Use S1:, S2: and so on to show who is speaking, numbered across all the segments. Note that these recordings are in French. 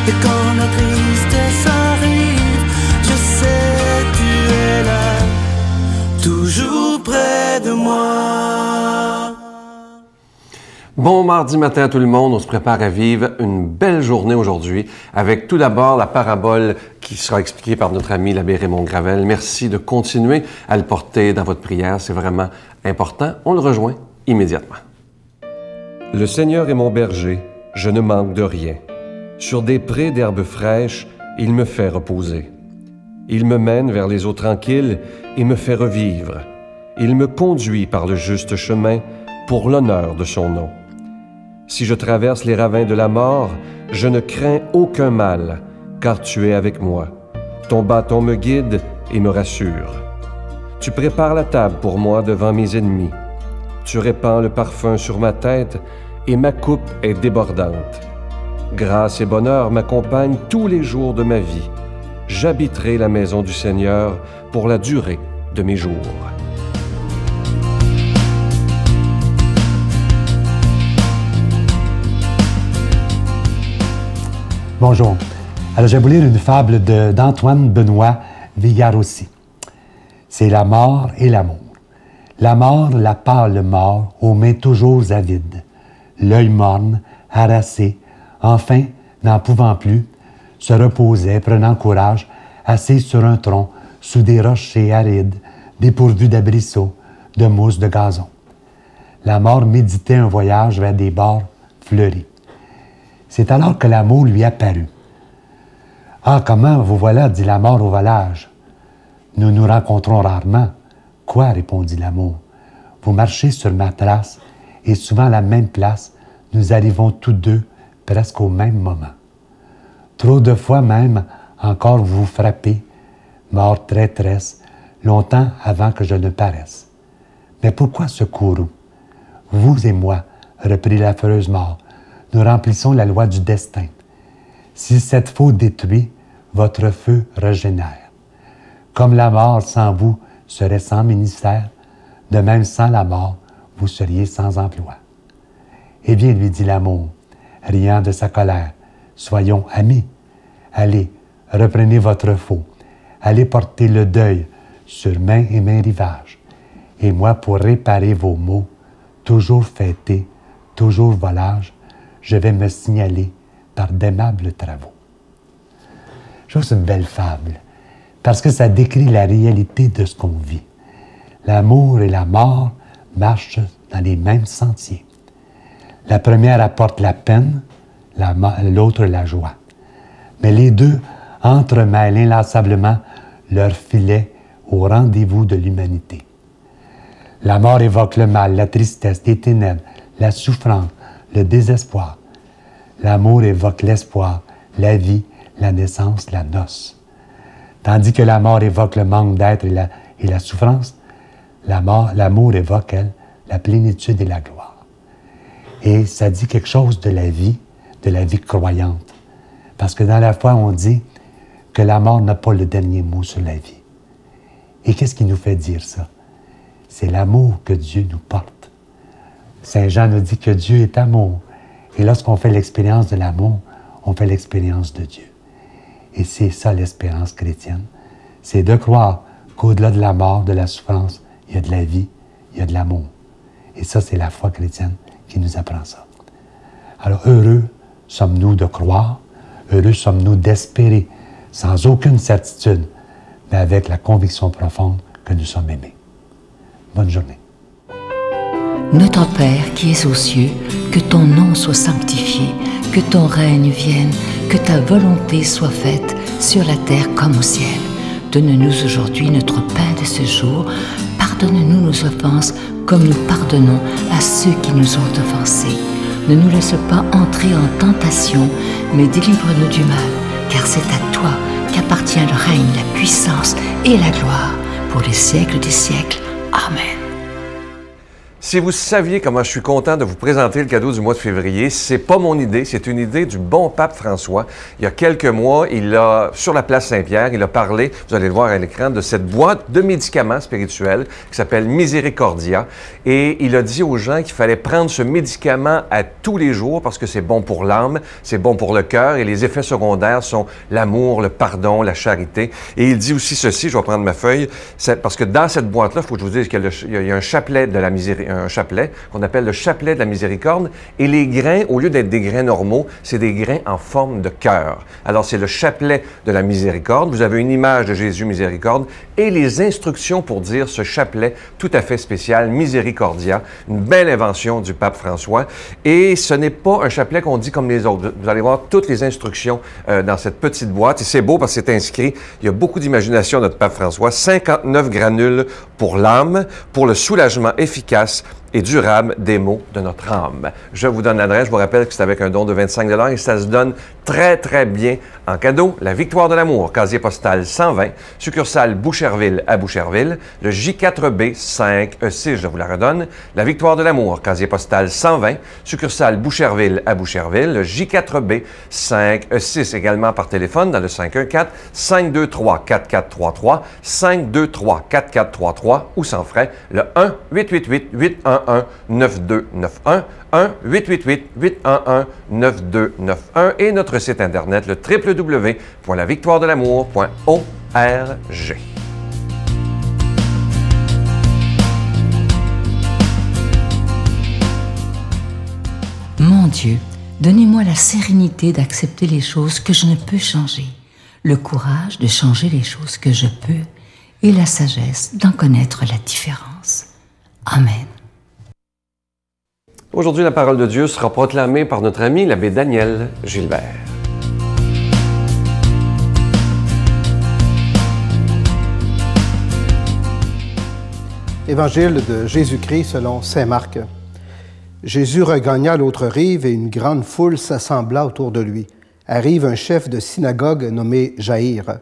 S1: Et quand la tristesse arrive, je sais tu es là, toujours près de moi.
S2: Bon mardi matin à tout le monde, on se prépare à vivre une belle journée aujourd'hui avec tout d'abord la parabole qui sera expliquée par notre ami l'abbé Raymond Gravel. Merci de continuer à le porter dans votre prière, c'est vraiment important. On le rejoint immédiatement.
S3: Le Seigneur est mon berger, je ne manque de rien. Sur des prés d'herbes fraîches, il me fait reposer. Il me mène vers les eaux tranquilles et me fait revivre. Il me conduit par le juste chemin pour l'honneur de son nom. Si je traverse les ravins de la mort, je ne crains aucun mal, car tu es avec moi. Ton bâton me guide et me rassure. Tu prépares la table pour moi devant mes ennemis. Tu répands le parfum sur ma tête et ma coupe est débordante. Grâce et bonheur m'accompagnent tous les jours de ma vie. J'habiterai la maison du Seigneur pour la durée de mes jours.
S4: Bonjour. Alors, je vais vous lire une fable d'Antoine Benoît Vigarossi. C'est la mort et l'amour. La mort, la pâle mort, aux mains toujours avides, l'œil morne, harassé, enfin, n'en pouvant plus, se reposait, prenant courage, assis sur un tronc, sous des rochers arides, dépourvus d'abrisseaux, de mousse, de gazon. La mort méditait un voyage vers des bords fleuris. C'est alors que l'amour lui apparut. « Ah, comment vous voilà, dit la mort au volage. Nous nous rencontrons rarement. Quoi, répondit l'amour. Vous marchez sur ma trace et souvent à la même place, nous arrivons tous deux presque au même moment. Trop de fois même, encore vous vous frappez, mort traîtresse, longtemps avant que je ne paraisse. Mais pourquoi ce courroux? Vous et moi, reprit l'affreuse mort, nous remplissons la loi du destin. Si cette faute détruit, votre feu régénère. Comme la mort sans vous serait sans ministère, de même sans la mort, vous seriez sans emploi. Eh bien, lui dit l'amour, riant de sa colère, soyons amis. Allez, reprenez votre faux. Allez porter le deuil sur main et main rivage. Et moi, pour réparer vos maux, toujours fêtés, toujours volage, je vais me signaler par d'aimables travaux. Je trouve que c'est une belle fable, parce que ça décrit la réalité de ce qu'on vit. L'amour et la mort marchent dans les mêmes sentiers. La première apporte la peine, l'autre la joie. Mais les deux entremêlent inlassablement leur filet au rendez-vous de l'humanité. La mort évoque le mal, la tristesse, les ténèbres, la souffrance, le désespoir. L'amour évoque l'espoir, la vie, la naissance, la noce. Tandis que la mort évoque le manque d'être et la souffrance, l'amour évoque, elle, la plénitude et la gloire. Et ça dit quelque chose de la vie croyante. Parce que dans la foi, on dit que la mort n'a pas le dernier mot sur la vie. Et qu'est-ce qui nous fait dire ça? C'est l'amour que Dieu nous porte. Saint Jean nous dit que Dieu est amour. Et lorsqu'on fait l'expérience de l'amour, on fait l'expérience de Dieu. Et c'est ça l'espérance chrétienne. C'est de croire qu'au-delà de la mort, de la souffrance, il y a de la vie, il y a de l'amour. Et ça, c'est la foi chrétienne qui nous apprend ça. Alors, heureux sommes-nous de croire, heureux sommes-nous d'espérer, sans aucune certitude, mais avec la conviction profonde que nous sommes aimés. Bonne journée.
S5: Notre Père qui es aux cieux, que ton nom soit sanctifié, que ton règne vienne, que ta volonté soit faite sur la terre comme au ciel. Donne-nous aujourd'hui notre pain de ce jour. Pardonne-nous nos offenses comme nous pardonnons à ceux qui nous ont offensés. Ne nous laisse pas entrer en tentation, mais délivre-nous du mal, car c'est à toi qu'appartient le règne, la puissance et la gloire pour les siècles des siècles. Amen.
S2: Si vous saviez comment je suis content de vous présenter le cadeau du mois de février, c'est pas mon idée, c'est une idée du bon pape François. Il y a quelques mois, sur la place Saint-Pierre, il a parlé, vous allez le voir à l'écran, de cette boîte de médicaments spirituels qui s'appelle Miséricordia. Et il a dit aux gens qu'il fallait prendre ce médicament à tous les jours parce que c'est bon pour l'âme, c'est bon pour le cœur et les effets secondaires sont l'amour, le pardon, la charité. Et il dit aussi ceci, je vais prendre ma feuille, parce que dans cette boîte-là, il faut que je vous dise qu'il y a un chapelet de la miséricorde, un chapelet qu'on appelle le chapelet de la miséricorde. Et les grains, au lieu d'être des grains normaux, c'est des grains en forme de cœur. Alors, c'est le chapelet de la miséricorde. Vous avez une image de Jésus miséricorde et les instructions pour dire ce chapelet tout à fait spécial, Miséricordia, une belle invention du pape François. Et ce n'est pas un chapelet qu'on dit comme les autres. Vous allez voir toutes les instructions dans cette petite boîte. Et c'est beau parce que c'est inscrit. Il y a beaucoup d'imagination, notre pape François. 59 granules pour l'âme, pour le soulagement efficace et durable des maux de notre âme. Je vous donne l'adresse. Je vous rappelle que c'est avec un don de 25 $ et ça se donne très, très bien en cadeau. La Victoire de l'amour, casier postal 120, succursale Boucherville à Boucherville, le J4B 5E6, je vous la redonne. La Victoire de l'amour, casier postal 120, succursale Boucherville à Boucherville, le J4B 5E6, également par téléphone dans le 514-523-4433, 523-4433 ou sans frais, le 1-888-811-9291, 1-888-811-9291 et notre site internet, le www.lavictoiredelamour.org.
S5: Mon Dieu, donnez-moi la sérénité d'accepter les choses que je ne peux changer, le courage de changer les choses que je peux et la sagesse d'en connaître la différence. Amen.
S2: Aujourd'hui, la parole de Dieu sera proclamée par notre ami l'abbé Daniel Gilbert.
S6: Évangile de Jésus-Christ selon saint Marc. Jésus regagna l'autre rive et une grande foule s'assembla autour de lui. Arrive un chef de synagogue nommé Jaïr.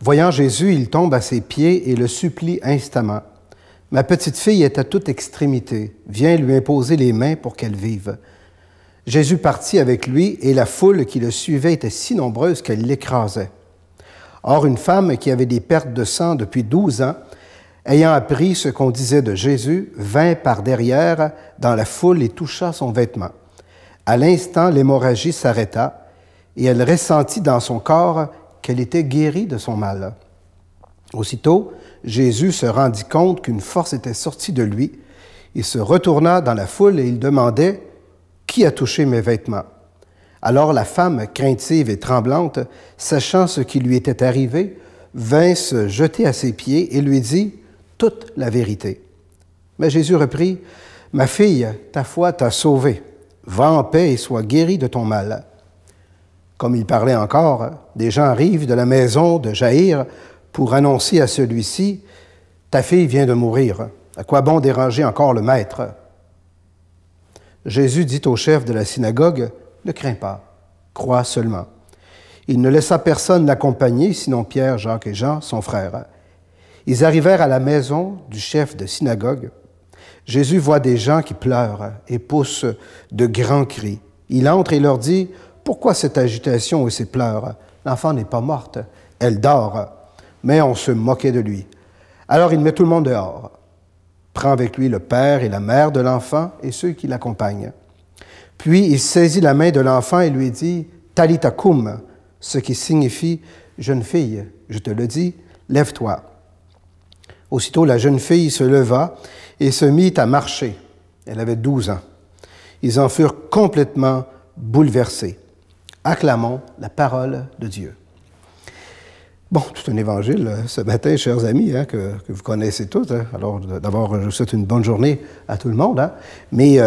S6: Voyant Jésus, il tombe à ses pieds et le supplie instamment. « Ma petite fille est à toute extrémité. Viens lui imposer les mains pour qu'elle vive. » Jésus partit avec lui et la foule qui le suivait était si nombreuse qu'elle l'écrasait. Or, une femme qui avait des pertes de sang depuis 12 ans, ayant appris ce qu'on disait de Jésus, vint par derrière dans la foule et toucha son vêtement. À l'instant, l'hémorragie s'arrêta et elle ressentit dans son corps qu'elle était guérie de son mal. Aussitôt, Jésus se rendit compte qu'une force était sortie de lui. Il se retourna dans la foule et il demandait « Qui a touché mes vêtements ?» Alors la femme, craintive et tremblante, sachant ce qui lui était arrivé, vint se jeter à ses pieds et lui dit toute la vérité. Mais Jésus reprit « Ma fille, ta foi t'a sauvée. Va en paix et sois guérie de ton mal. » Comme il parlait encore, des gens arrivent de la maison de Jaïr pour annoncer à celui-ci « Ta fille vient de mourir. À quoi bon déranger encore le maître? » Jésus dit au chef de la synagogue « Ne crains pas, crois seulement. » Il ne laissa personne l'accompagner, sinon Pierre, Jacques et Jean, son frère. Ils arrivèrent à la maison du chef de synagogue. Jésus voit des gens qui pleurent et poussent de grands cris. Il entre et leur dit « Pourquoi cette agitation et ces pleurs? L'enfant n'est pas morte, elle dort. » Mais on se moquait de lui. Alors il met tout le monde dehors, prend avec lui le père et la mère de l'enfant et ceux qui l'accompagnent. Puis il saisit la main de l'enfant et lui dit « Talitha koum », ce qui signifie « Jeune fille, je te le dis, lève-toi ». Aussitôt la jeune fille se leva et se mit à marcher. Elle avait 12 ans. Ils en furent complètement bouleversés. Acclamons la parole de Dieu. Bon, tout un évangile ce matin, chers amis, que vous connaissez tous. Alors, d'abord, je vous souhaite une bonne journée à tout le monde. Mais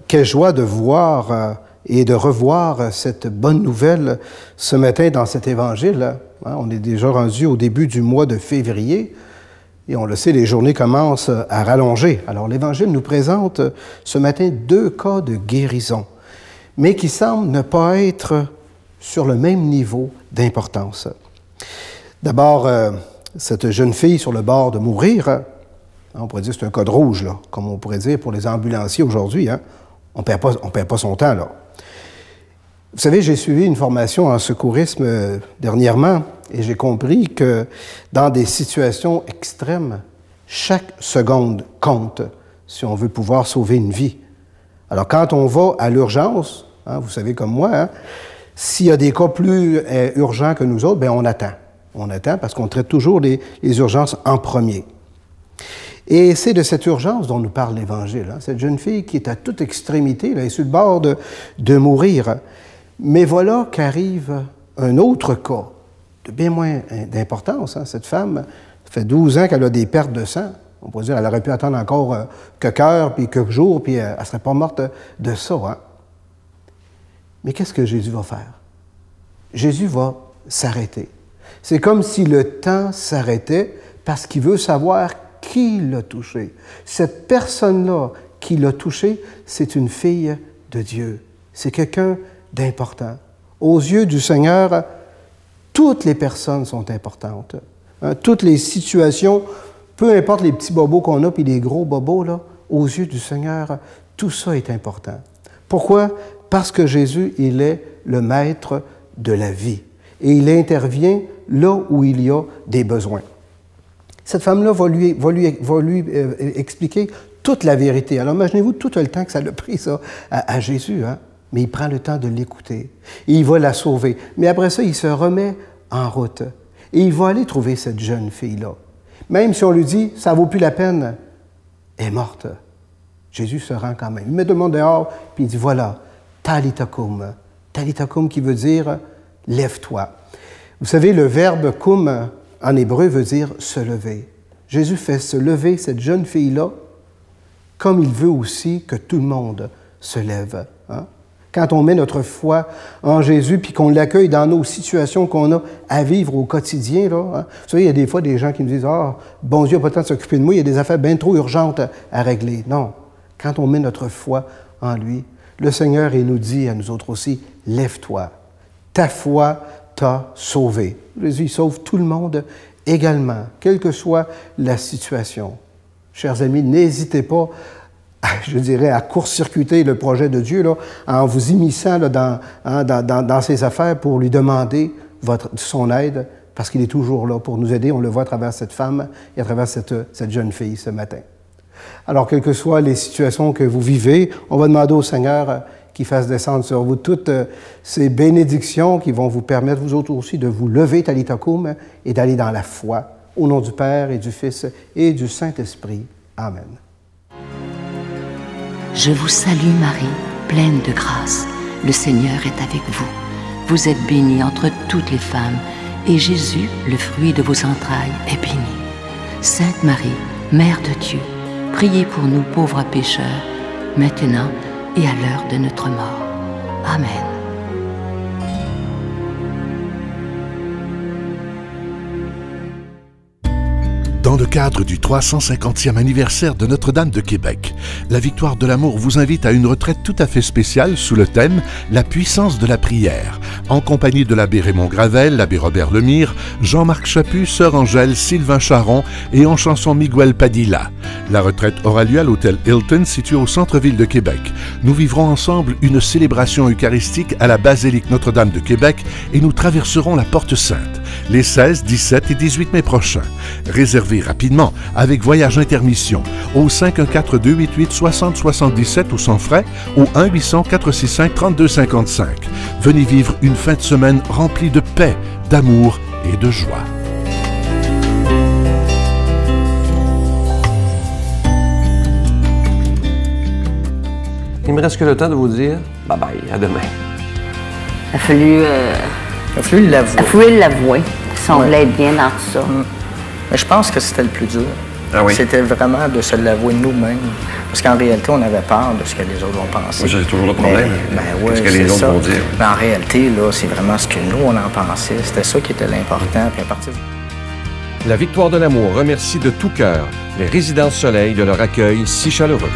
S6: quelle joie de voir et de revoir cette bonne nouvelle ce matin dans cet évangile. On est déjà rendu au début du mois de février et on le sait, les journées commencent à rallonger. Alors, l'évangile nous présente ce matin 2 cas de guérison, mais qui semblent ne pas être sur le même niveau d'importance. D'abord, cette jeune fille sur le bord de mourir, On pourrait dire que c'est un code rouge, là, comme on pourrait dire pour les ambulanciers aujourd'hui. Hein. On ne perd pas son temps, là. Vous savez, j'ai suivi une formation en secourisme dernièrement et j'ai compris que dans des situations extrêmes, chaque seconde compte si on veut pouvoir sauver une vie. Alors, quand on va à l'urgence, hein, vous savez comme moi, hein, s'il y a des cas plus urgents que nous autres, bien, on attend. On attend parce qu'on traite toujours les urgences en premier. Et c'est de cette urgence dont nous parle l'Évangile. Hein, cette jeune fille qui est à toute extrémité, là, elle est sur le bord de mourir. Mais voilà qu'arrive un autre cas, de bien moins d'importance. Hein. Cette femme, ça fait 12 ans qu'elle a des pertes de sang. On pourrait dire qu'elle aurait pu attendre encore quelques heures, puis quelques jours, puis elle ne serait pas morte de ça. Hein. Mais qu'est-ce que Jésus va faire? Jésus va s'arrêter. C'est comme si le temps s'arrêtait parce qu'il veut savoir qui l'a touché. Cette personne-là qui l'a touché, c'est une fille de Dieu. C'est quelqu'un d'important. Aux yeux du Seigneur, toutes les personnes sont importantes. Hein, toutes les situations, peu importe les petits bobos qu'on a puis les gros bobos, là, aux yeux du Seigneur, tout ça est important. Pourquoi? Parce que Jésus, il est le maître de la vie. Et il intervient là où il y a des besoins. Cette femme-là va lui expliquer toute la vérité. Alors imaginez-vous tout le temps que ça a pris ça à Jésus, hein? Mais il prend le temps de l'écouter. Et il va la sauver. Mais après ça, il se remet en route. Et il va aller trouver cette jeune fille-là. Même si on lui dit, ça ne vaut plus la peine, elle est morte. Jésus se rend quand même. Il met tout le monde dehors, puis il dit, voilà, Talitha koum. Talitha koum qui veut dire, lève-toi. Vous savez, le verbe koum en hébreu veut dire se lever. Jésus fait se lever cette jeune fille-là, comme il veut aussi que tout le monde se lève. Hein? Quand on met notre foi en Jésus puis qu'on l'accueille dans nos situations qu'on a à vivre au quotidien, là, hein? Vous savez, il y a des fois des gens qui me disent « Ah, bon Dieu n'a pas le temps de s'occuper de moi, il y a des affaires bien trop urgentes à régler. » Non, quand on met notre foi en lui, le Seigneur, il nous dit à nous autres aussi « Lève-toi, ta foi t'a sauvé. » Jésus, il sauve tout le monde également, quelle que soit la situation. Chers amis, n'hésitez pas je dirais, à court-circuiter le projet de Dieu là, en vous immisçant là, dans ses affaires pour lui demander son aide, parce qu'il est toujours là pour nous aider. On le voit à travers cette femme et à travers cette jeune fille ce matin. Alors, quelles que soient les situations que vous vivez, on va demander au Seigneur qu'il fasse descendre sur vous toutes ces bénédictions qui vont vous permettre, vous autres aussi, de vous lever, Talitha koum, et d'aller dans la foi. Au nom du Père et du Fils et du Saint-Esprit. Amen.
S5: Je vous salue Marie, pleine de grâce. Le Seigneur est avec vous. Vous êtes bénie entre toutes les femmes, et Jésus, le fruit de vos entrailles, est béni. Sainte Marie, Mère de Dieu, priez pour nous pauvres pécheurs, maintenant et à l'heure de notre mort. Amen.
S7: Dans le cadre du 350e anniversaire de Notre-Dame de Québec, la Victoire de l'Amour vous invite à une retraite tout à fait spéciale sous le thème « La puissance de la prière », en compagnie de l'abbé Raymond Gravel, l'abbé Robert Lemire, Jean-Marc Chaput, Sœur Angèle, Sylvain Charon et en chanson Miguel Padilla. La retraite aura lieu à l'hôtel Hilton, situé au centre-ville de Québec. Nous vivrons ensemble une célébration eucharistique à la basilique Notre-Dame de Québec et nous traverserons la Porte Sainte les 16, 17 et 18 mai prochains. Réservez rapidement avec Voyage Intermission au 514-288-6077 ou sans frais au 1-800-465-3255. Venez vivre une fin de semaine remplie de paix, d'amour et de joie.
S2: Il me reste que le temps de vous dire bye-bye, à demain.
S8: Il a fallu l'avouer. Si on voulait être bien dans tout ça.
S9: Mais je pense que c'était le plus dur.
S2: Ah oui?
S9: C'était vraiment de se l'avouer nous-mêmes. Parce qu'en réalité, on avait peur de ce que les autres vont penser.
S2: Oui, c'est toujours le problème.
S9: Qu'est-ce
S2: que les autres vont dire?
S9: Mais en réalité, là, c'est vraiment ce que nous, on en pensait. C'était ça qui était l'important. Puis à partir de...
S3: La Victoire de l'Amour remercie de tout cœur les Résidences Soleil de leur accueil si chaleureux.